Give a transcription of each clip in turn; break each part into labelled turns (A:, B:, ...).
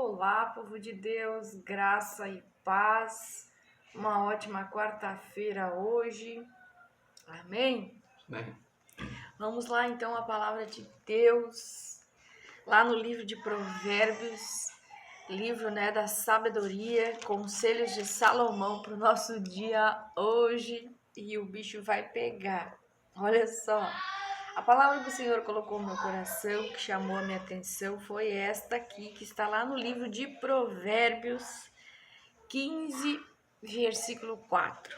A: Olá, povo de Deus, graça e paz. Uma ótima quarta-feira hoje. Amém?
B: Amém.
A: Vamos lá então a palavra de Deus, lá no livro de Provérbios, livro da sabedoria, conselhos de Salomão para o nosso dia hoje, e o bicho vai pegar. Olha só. A palavra que o Senhor colocou no meu coração, que chamou a minha atenção, foi esta aqui, que está lá no livro de Provérbios 15, versículo 4.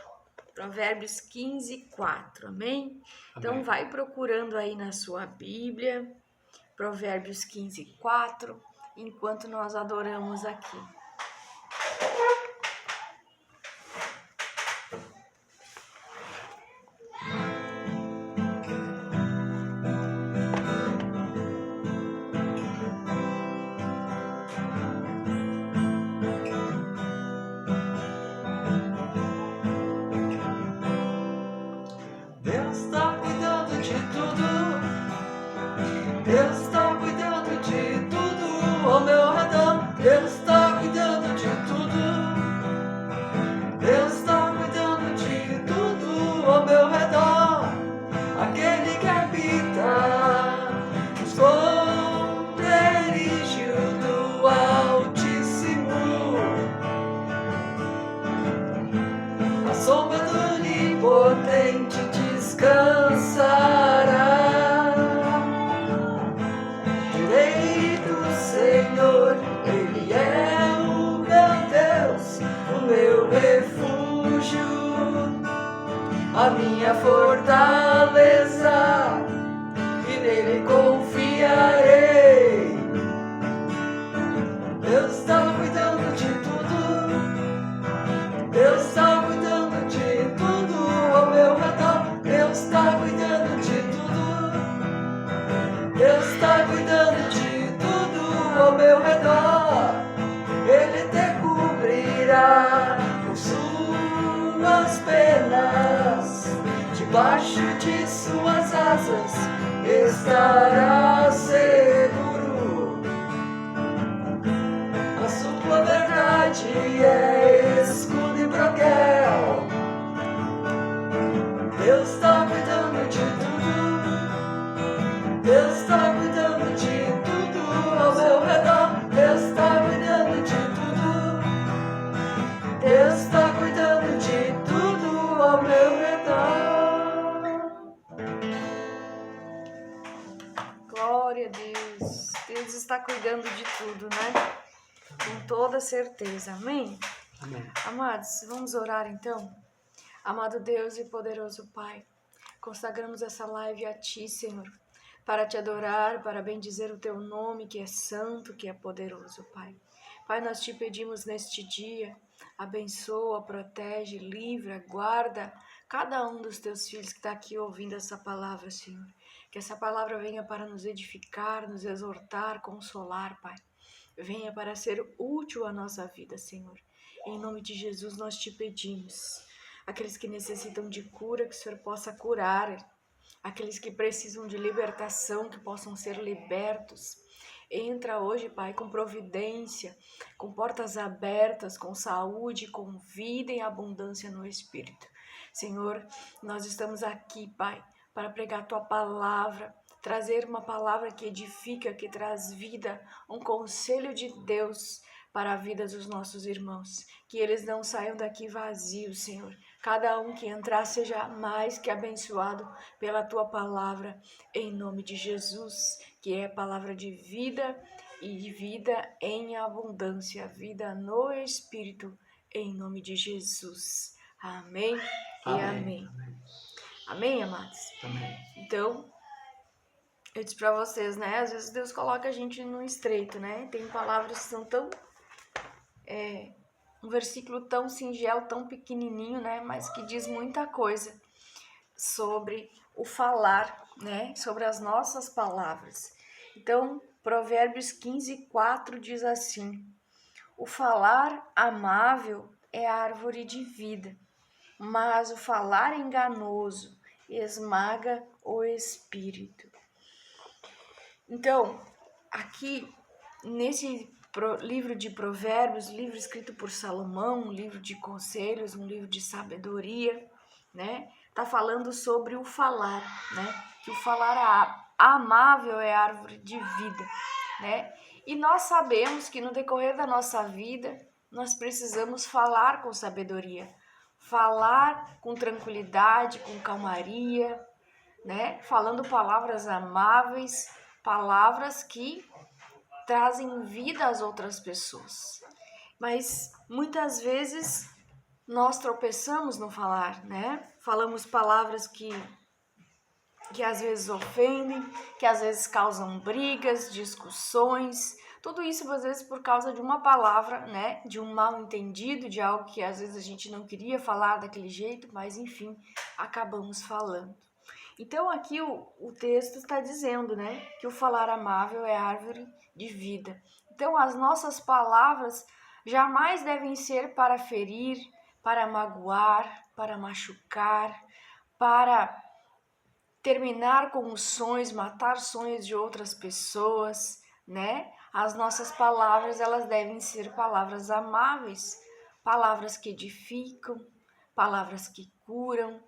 A: Provérbios 15, 4. Amém? Então,
B: Amém.
A: vai procurando aí na sua Bíblia, Provérbios 15, 4, enquanto nós adoramos aqui.
C: Deus está cuidando de tudo. Deus está cuidando de tudo ao meu redor. Deus está cuidando de tudo. Deus está cuidando de tudo ao meu redor. Aquele que habita os esconderijos do Altíssimo, a sombra do Onipotente descansará. Direi do Senhor, Ele é o meu Deus, o meu refúgio, a minha fortaleza, e nele confiarei. Deus está cuidando de tudo. Deus está cuidando de tudo ao meu redor. Deus está cuidando de tudo. Deus está cuidando de tudo ao meu redor. Ele te cobrirá com suas penas, debaixo de suas asas estará seguro. A sua verdade é escudo e broquel. Deus está cuidando de tudo. Deus está cuidando de tudo ao meu redor. Deus está cuidando de tudo. Deus está cuidando de tudo ao meu redor.
A: Glória a Deus. Deus está cuidando de tudo, né? Com toda certeza. Amém?
B: Amém.
A: Amados, vamos orar então? Amado Deus e poderoso Pai, consagramos essa live a Ti, Senhor, para Te adorar, para bendizer o Teu nome, que é santo, que é poderoso, Pai. Pai, nós Te pedimos neste dia, abençoa, protege, livra, guarda cada um dos Teus filhos que está aqui ouvindo essa palavra, Senhor. Que essa palavra venha para nos edificar, nos exortar, consolar, Pai. Venha para ser útil à nossa vida, Senhor. Em nome de Jesus nós Te pedimos. Aqueles que necessitam de cura, que o Senhor possa curar. Aqueles que precisam de libertação, que possam ser libertos. Entra hoje, Pai, com providência, com portas abertas, com saúde, com vida em abundância no Espírito. Senhor, nós estamos aqui, Pai, para pregar a Tua palavra, trazer uma palavra que edifica, que traz vida, um conselho de Deus para a vida dos nossos irmãos. Que eles não saiam daqui vazios, Senhor. Cada um que entrar seja mais que abençoado pela Tua palavra, em nome de Jesus, que é palavra de vida e de vida em abundância, vida no Espírito, em nome de Jesus. Amém e amém. Amém, amados?
B: Amém.
A: Então, eu disse pra vocês, né? Às vezes Deus coloca a gente num estreito, né? Tem palavras que são tão... um versículo tão singelo, tão pequenininho, né? Mas que diz muita coisa sobre o falar, né? Sobre as nossas palavras. Então, Provérbios 15, 4 diz assim: o falar amável é árvore de vida, mas o falar enganoso esmaga o espírito. Então, aqui, nesse livro de Provérbios, livro escrito por Salomão, um livro de conselhos, um livro de sabedoria, né? Tá falando sobre o falar, né? Que o falar amável é árvore de vida, né? E nós sabemos que no decorrer da nossa vida, nós precisamos falar com sabedoria, falar com tranquilidade, com calmaria, né? Falando palavras amáveis, palavras que trazem vida às outras pessoas. Mas muitas vezes nós tropeçamos no falar, né? Falamos palavras que às vezes ofendem, que às vezes causam brigas, discussões, tudo isso às vezes por causa de uma palavra, né? De um mal entendido, de algo que às vezes a gente não queria falar daquele jeito, mas enfim, acabamos falando. Então aqui o texto está dizendo, né, que o falar amável é árvore de vida. Então as nossas palavras jamais devem ser para ferir, para magoar, para machucar, para terminar com os sonhos, matar sonhos de outras pessoas, né? As nossas palavras, elas devem ser palavras amáveis, palavras que edificam, palavras que curam,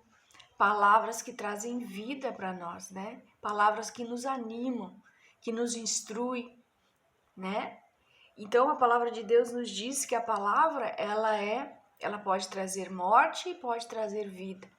A: palavras que trazem vida para nós, né? Palavras que nos animam, que nos instruem, né? Então a palavra de Deus nos diz que a palavra ela pode trazer morte e pode trazer vida,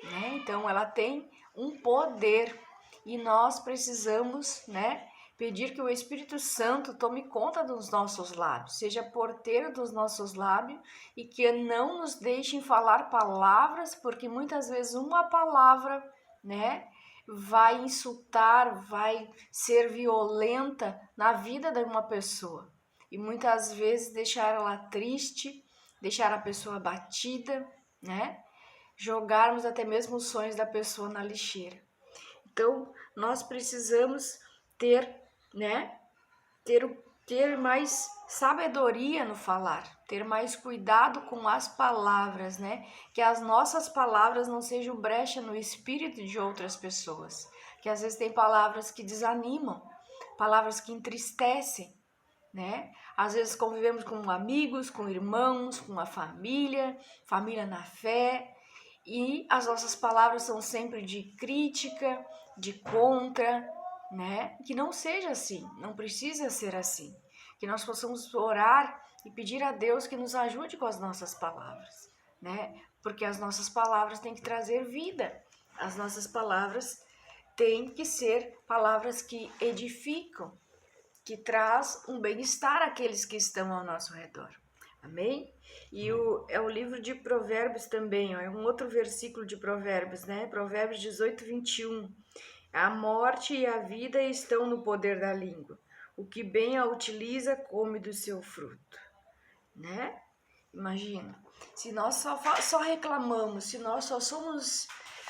A: né? Então ela tem um poder e nós precisamos, né, pedir que o Espírito Santo tome conta dos nossos lábios, seja porteiro dos nossos lábios e que não nos deixem falar palavras, porque muitas vezes uma palavra, né, vai insultar, vai ser violenta na vida de uma pessoa e muitas vezes deixar ela triste, deixar a pessoa abatida, né? Jogarmos até mesmo os sonhos da pessoa na lixeira. Então, nós precisamos ter, né, ter mais sabedoria no falar, ter mais cuidado com as palavras, né? Que as nossas palavras não sejam brecha no espírito de outras pessoas. Que às vezes tem palavras que desanimam, palavras que entristecem, né? Às vezes convivemos com amigos, com irmãos, com a família na fé, e as nossas palavras são sempre de crítica, de contra, né? Que não seja assim, não precisa ser assim. Que nós possamos orar e pedir a Deus que nos ajude com as nossas palavras, né? Porque as nossas palavras têm que trazer vida. As nossas palavras têm que ser palavras que edificam, que traz um bem-estar àqueles que estão ao nosso redor. Amém? E é o livro de Provérbios também, ó, é um outro versículo de Provérbios, né? Provérbios 18, 21. A morte e a vida estão no poder da língua. O que bem a utiliza, come do seu fruto, né? Imagina, se nós só reclamamos, se nós só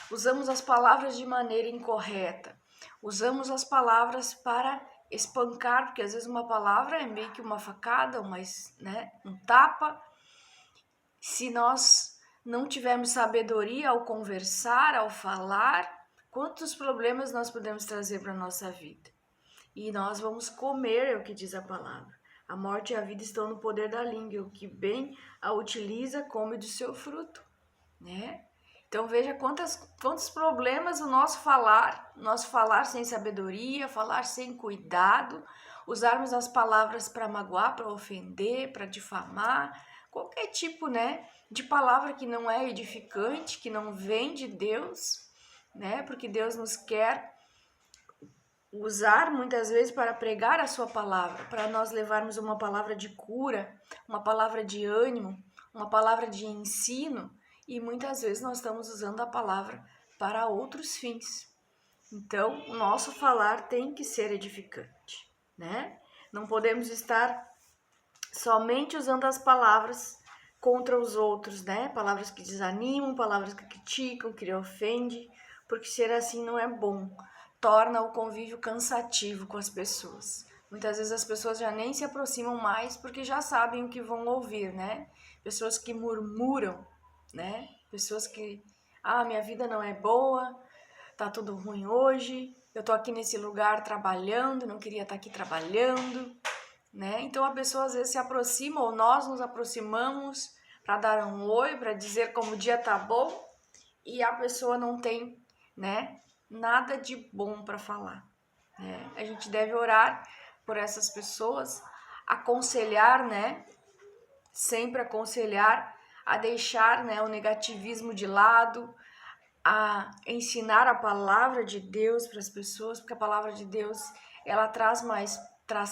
A: usamos as palavras de maneira incorreta, usamos as palavras para espancar, porque às vezes uma palavra é meio que uma facada, né, um tapa. Se nós não tivermos sabedoria ao conversar, ao falar, quantos problemas nós podemos trazer para a nossa vida? E nós vamos comer, é o que diz a palavra. A morte e a vida estão no poder da língua, o que bem a utiliza, come do seu fruto, né? Então veja quantos problemas o nosso falar sem sabedoria, falar sem cuidado, usarmos as palavras para magoar, para ofender, para difamar, qualquer tipo, né, de palavra que não é edificante, que não vem de Deus, né? Porque Deus nos quer usar muitas vezes para pregar a sua palavra, para nós levarmos uma palavra de cura, uma palavra de ânimo, uma palavra de ensino, e muitas vezes nós estamos usando a palavra para outros fins. Então, o nosso falar tem que ser edificante, né? Não podemos estar somente usando as palavras contra os outros, né? Palavras que desanimam, palavras que criticam, que ofendem, porque ser assim não é bom. Torna o convívio cansativo com as pessoas. Muitas vezes as pessoas já nem se aproximam mais porque já sabem o que vão ouvir, né? Pessoas que murmuram, né? Pessoas que, minha vida não é boa, tá tudo ruim hoje, eu tô aqui nesse lugar trabalhando, não queria estar aqui trabalhando, né? Então a pessoa às vezes se aproxima ou nós nos aproximamos para dar um oi, para dizer como o dia tá bom, e a pessoa não tem, né, nada de bom para falar, né? A gente deve orar por essas pessoas, aconselhar, né? Sempre aconselhar a deixar, né, o negativismo de lado, a ensinar a palavra de Deus para as pessoas, porque a palavra de Deus, ela traz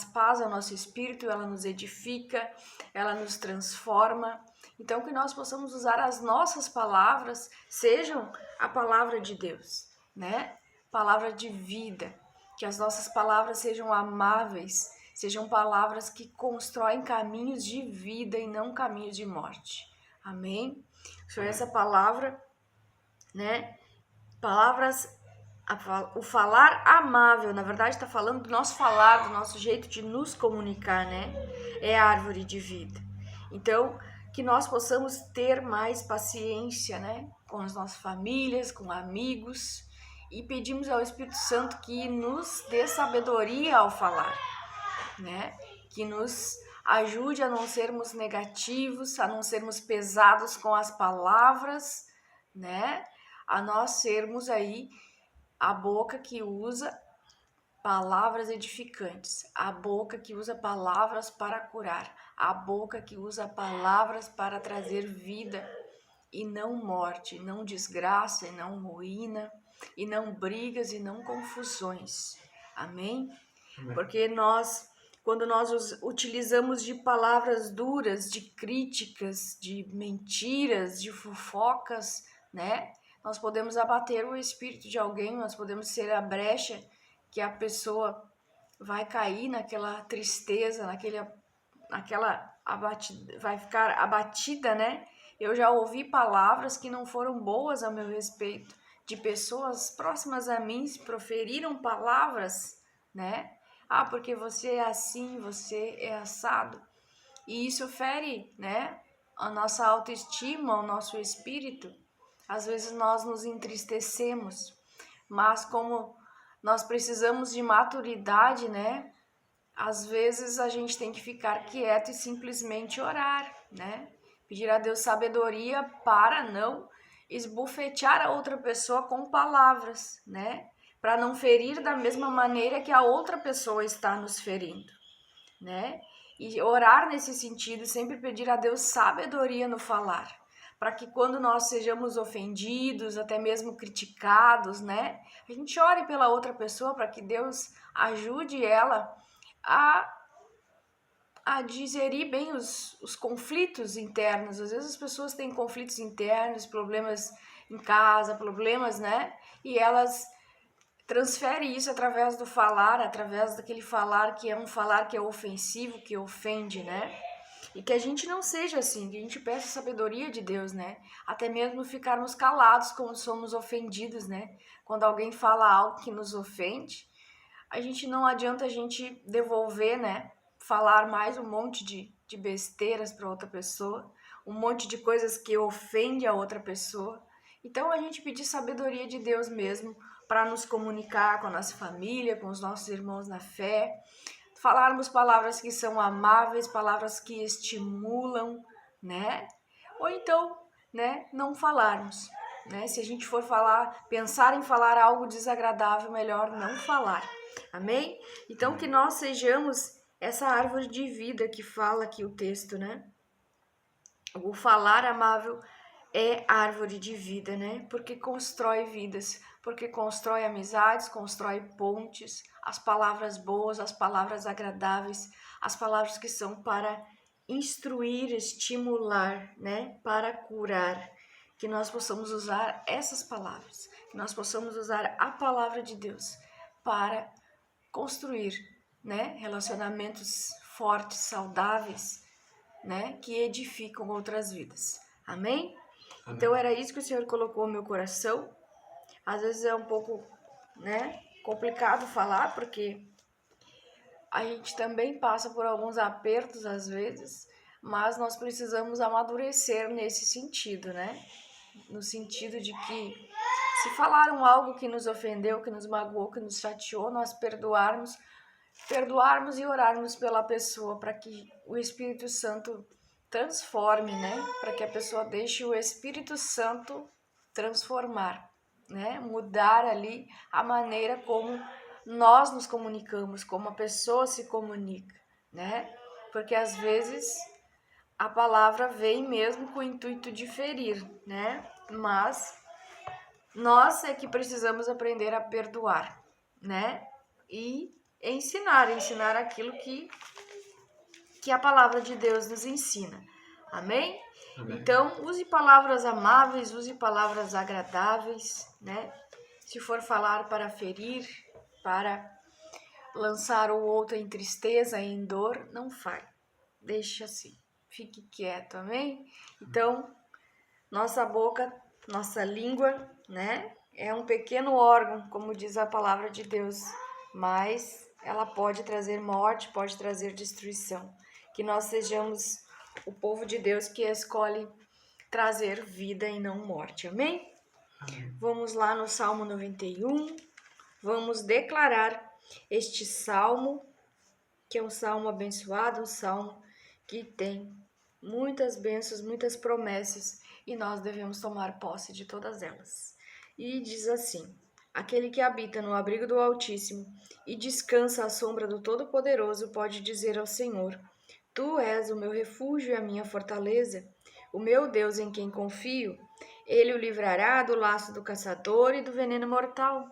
A: paz ao nosso espírito, ela nos edifica, ela nos transforma. Então, que nós possamos usar as nossas palavras, sejam a palavra de Deus, né? Palavra de vida, que as nossas palavras sejam amáveis, sejam palavras que constroem caminhos de vida e não caminhos de morte. Amém? Foi essa palavra, né? Palavras, o falar amável, na verdade está falando do nosso falar, do nosso jeito de nos comunicar, né? É a árvore de vida. Então, que nós possamos ter mais paciência, né? Com as nossas famílias, com amigos, e pedimos ao Espírito Santo que nos dê sabedoria ao falar, né? Que nos ajude a não sermos negativos, a não sermos pesados com as palavras, né? A nós sermos aí a boca que usa palavras edificantes, a boca que usa palavras para curar, a boca que usa palavras para trazer vida e não morte, não desgraça e não ruína, e não brigas e não confusões. Amém? Porque quando nós utilizamos de palavras duras, de críticas, de mentiras, de fofocas, né? Nós podemos abater o espírito de alguém, nós podemos ser a brecha que a pessoa vai cair naquela tristeza, vai ficar abatida, né? Eu já ouvi palavras que não foram boas a meu respeito, de pessoas próximas a mim proferiram palavras, né? Ah, porque você é assim, você é assado. E isso fere, né? A nossa autoestima, o nosso espírito. Às vezes nós nos entristecemos, mas como nós precisamos de maturidade, né? Às vezes a gente tem que ficar quieto e simplesmente orar, né? Pedir a Deus sabedoria para não esbofetear a outra pessoa com palavras, né? Para não ferir da mesma maneira que a outra pessoa está nos ferindo, né? E orar nesse sentido, sempre pedir a Deus sabedoria no falar, para que quando nós sejamos ofendidos, até mesmo criticados, né? A gente ore pela outra pessoa para que Deus ajude ela a digerir bem os conflitos internos. Às vezes as pessoas têm conflitos internos, problemas em casa, problemas, né? E elas transferem isso através do falar, através daquele falar que é ofensivo, que ofende, né? E que a gente não seja assim, que a gente peça a sabedoria de Deus, né? Até mesmo ficarmos calados quando somos ofendidos, né? Quando alguém fala algo que nos ofende, a gente não adianta a gente devolver, né? Falar mais um monte de besteiras para outra pessoa, um monte de coisas que ofende a outra pessoa. Então a gente pedir sabedoria de Deus mesmo para nos comunicar com a nossa família, com os nossos irmãos na fé, falarmos palavras que são amáveis, palavras que estimulam, né? Ou então, né, não falarmos, né? Se a gente for pensar em falar algo desagradável, melhor não falar. Amém? Então que nós sejamos essa árvore de vida que fala aqui o texto, né? O falar amável é árvore de vida, né? Porque constrói vidas, porque constrói amizades, constrói pontes, as palavras boas, as palavras agradáveis, as palavras que são para instruir, estimular, né? Para curar. Que nós possamos usar essas palavras, que nós possamos usar a palavra de Deus para construir, né? Relacionamentos fortes, saudáveis, né? Que edificam outras vidas. Amém? Então era isso que o Senhor colocou no meu coração. Às vezes é um pouco, né, complicado falar, porque a gente também passa por alguns apertos às vezes, mas nós precisamos amadurecer nesse sentido, né? No sentido de que se falaram algo que nos ofendeu, que nos magoou, que nos chateou, nós perdoarmos perdoarmos e orarmos pela pessoa para que o Espírito Santo transforme, né? Para que a pessoa deixe o Espírito Santo transformar, né? Mudar ali a maneira como nós nos comunicamos, como a pessoa se comunica, né? Porque às vezes a palavra vem mesmo com o intuito de ferir, né? Mas nós é que precisamos aprender a perdoar, né? E ensinar aquilo que a palavra de Deus nos ensina. Amém?
C: Amém.
A: Então, use palavras amáveis, use palavras agradáveis, né? Se for falar para ferir, para lançar o outro em tristeza, em dor, não fale. Deixe assim. Fique quieto, amém? Então, nossa boca, nossa língua, né? É um pequeno órgão, como diz a palavra de Deus, mas ela pode trazer morte, pode trazer destruição. Que nós sejamos o povo de Deus que escolhe trazer vida e não morte, amém?
C: Amém.
A: Vamos lá no Salmo 91, vamos declarar este salmo, que é um salmo abençoado, um salmo que tem muitas bênçãos, muitas promessas, e nós devemos tomar posse de todas elas. E diz assim: aquele que habita no abrigo do Altíssimo e descansa à sombra do Todo-Poderoso pode dizer ao Senhor: Tu és o meu refúgio e a minha fortaleza, o meu Deus em quem confio. Ele o livrará do laço do caçador e do veneno mortal.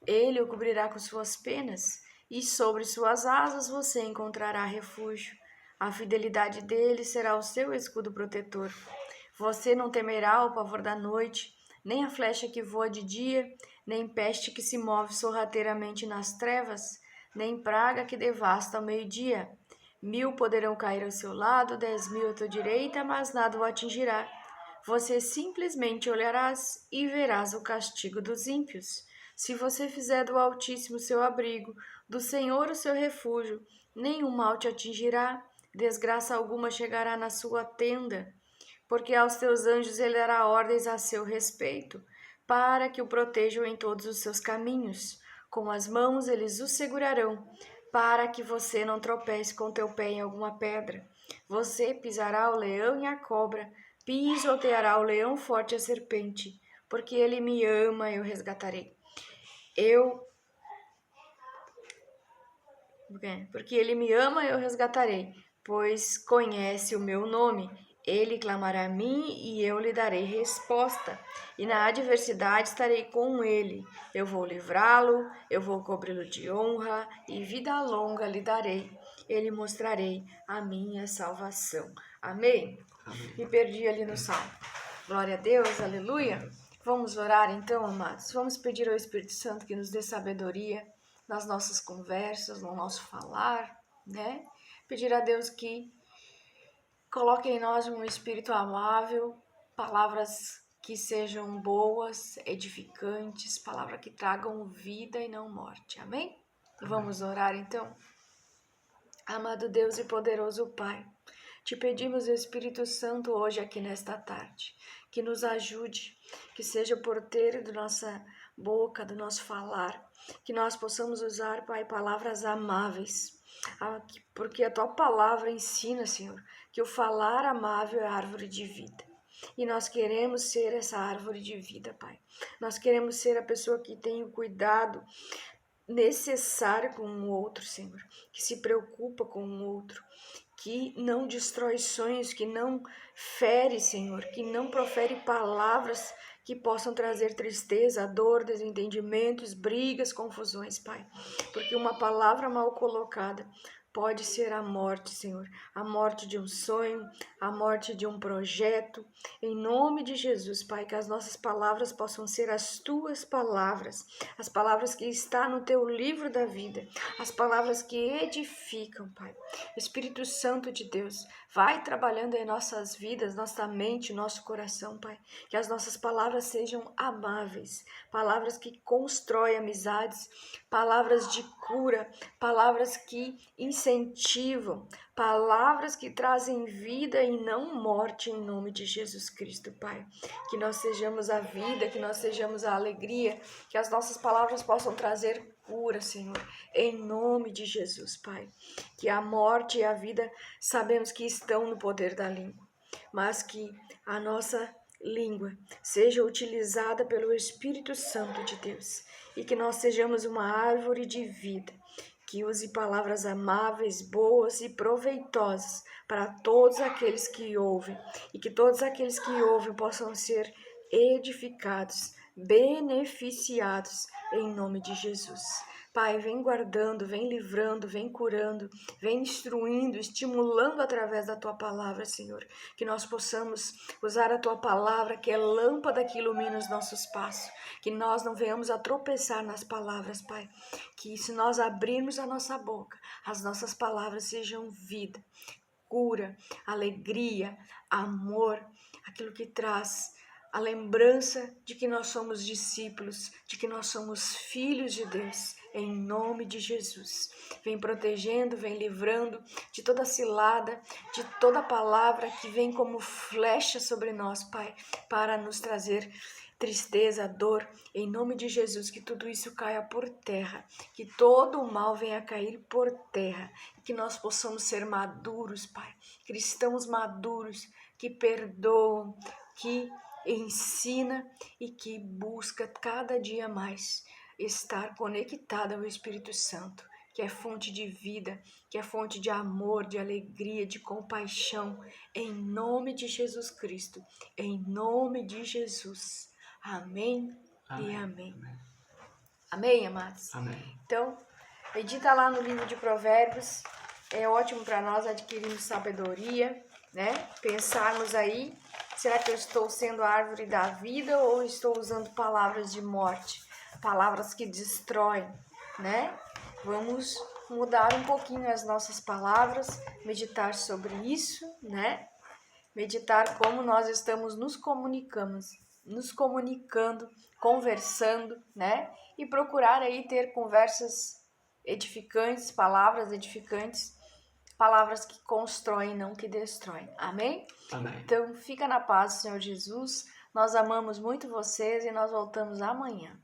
A: Ele o cobrirá com suas penas, e sobre suas asas você encontrará refúgio. A fidelidade dele será o seu escudo protetor. Você não temerá o pavor da noite, nem a flecha que voa de dia, nem peste que se move sorrateiramente nas trevas, nem praga que devasta ao meio-dia. 1000 poderão cair ao seu lado, 10.000 à tua direita, mas nada o atingirá. Você simplesmente olharás e verás o castigo dos ímpios. Se você fizer do Altíssimo seu abrigo, do Senhor o seu refúgio, nenhum mal te atingirá, desgraça alguma chegará na sua tenda, porque aos teus anjos ele dará ordens a seu respeito, para que o protejam em todos os seus caminhos. Com as mãos eles o segurarão, para que você não tropece com teu pé em alguma pedra. Você pisará o leão e a cobra, pisoteará o leão forte e a serpente, porque ele me ama, eu resgatarei. Porque ele me ama, eu resgatarei, pois conhece o meu nome. Ele clamará a mim e eu lhe darei resposta. E na adversidade estarei com ele. Eu vou livrá-lo, eu vou cobri-lo de honra e vida longa lhe darei. Ele mostrarei a minha salvação. Amém?
C: Amém.
A: Me perdi ali no salmo. Glória a Deus, aleluia. Vamos orar então, amados. Vamos pedir ao Espírito Santo que nos dê sabedoria nas nossas conversas, no nosso falar, né? Pedir a Deus que coloque em nós um espírito amável, palavras que sejam boas, edificantes, palavras que tragam vida e não morte. Amém? Vamos orar então? Amado Deus e poderoso Pai, te pedimos, Espírito Santo, hoje aqui nesta tarde, que nos ajude, que seja o porteiro da nossa boca, do nosso falar, que nós possamos usar, Pai, palavras amáveis, porque a Tua palavra ensina, Senhor, que o falar amável é árvore de vida. E nós queremos ser essa árvore de vida, Pai. Nós queremos ser a pessoa que tem o cuidado necessário com o outro, Senhor, que se preocupa com o outro, que não destrói sonhos, que não fere, Senhor, que não profere palavras que possam trazer tristeza, dor, desentendimentos, brigas, confusões, Pai. Porque uma palavra mal colocada pode ser a morte, Senhor, a morte de um sonho, a morte de um projeto. Em nome de Jesus, Pai, que as nossas palavras possam ser as Tuas palavras, as palavras que estão no Teu livro da vida, as palavras que edificam, Pai. Espírito Santo de Deus, vai trabalhando em nossas vidas, nossa mente, nosso coração, Pai. Que as nossas palavras sejam amáveis, palavras que constroem amizades, palavras de cura, palavras que incentivam, palavras que trazem vida e não morte, em nome de Jesus Cristo, Pai. Que nós sejamos a vida, que nós sejamos a alegria, que as nossas palavras possam trazer cura, Senhor, em nome de Jesus, Pai. Que a morte e a vida sabemos que estão no poder da língua, mas que a nossa língua seja utilizada pelo Espírito Santo de Deus e que nós sejamos uma árvore de vida que use palavras amáveis, boas e proveitosas para todos aqueles que ouvem e que todos aqueles que ouvem possam ser edificados, beneficiados em nome de Jesus. Pai, vem guardando, vem livrando, vem curando, vem instruindo, estimulando através da Tua palavra, Senhor. Que nós possamos usar a Tua palavra, que é lâmpada que ilumina os nossos passos. Que nós não venhamos a tropeçar nas palavras, Pai. Que se nós abrirmos a nossa boca, as nossas palavras sejam vida, cura, alegria, amor, aquilo que traz a lembrança de que nós somos discípulos, de que nós somos filhos de Deus, em nome de Jesus. Vem protegendo, vem livrando de toda cilada, de toda palavra que vem como flecha sobre nós, Pai, para nos trazer tristeza, dor, em nome de Jesus, que tudo isso caia por terra, que todo o mal venha cair por terra, que nós possamos ser maduros, Pai, cristãos maduros, que perdoam, que ensina e que busca cada dia mais estar conectada ao Espírito Santo, que é fonte de vida, que é fonte de amor, de alegria, de compaixão, em nome de Jesus Cristo, em nome de Jesus. Amém, amém. E amém. Amém, amém, amados?
C: Amém.
A: Então, medita lá no livro de Provérbios, é ótimo para nós adquirirmos sabedoria, né? Pensarmos aí, será que eu estou sendo a árvore da vida ou estou usando palavras de morte, palavras que destroem, né? Vamos mudar um pouquinho as nossas palavras, meditar sobre isso, né? Meditar como nós estamos nos comunicando, conversando, né? E procurar aí ter conversas edificantes, palavras que constroem, não que destroem. Amém?
C: Amém.
A: Então, fica na paz, Senhor Jesus. Nós amamos muito vocês e nós voltamos amanhã.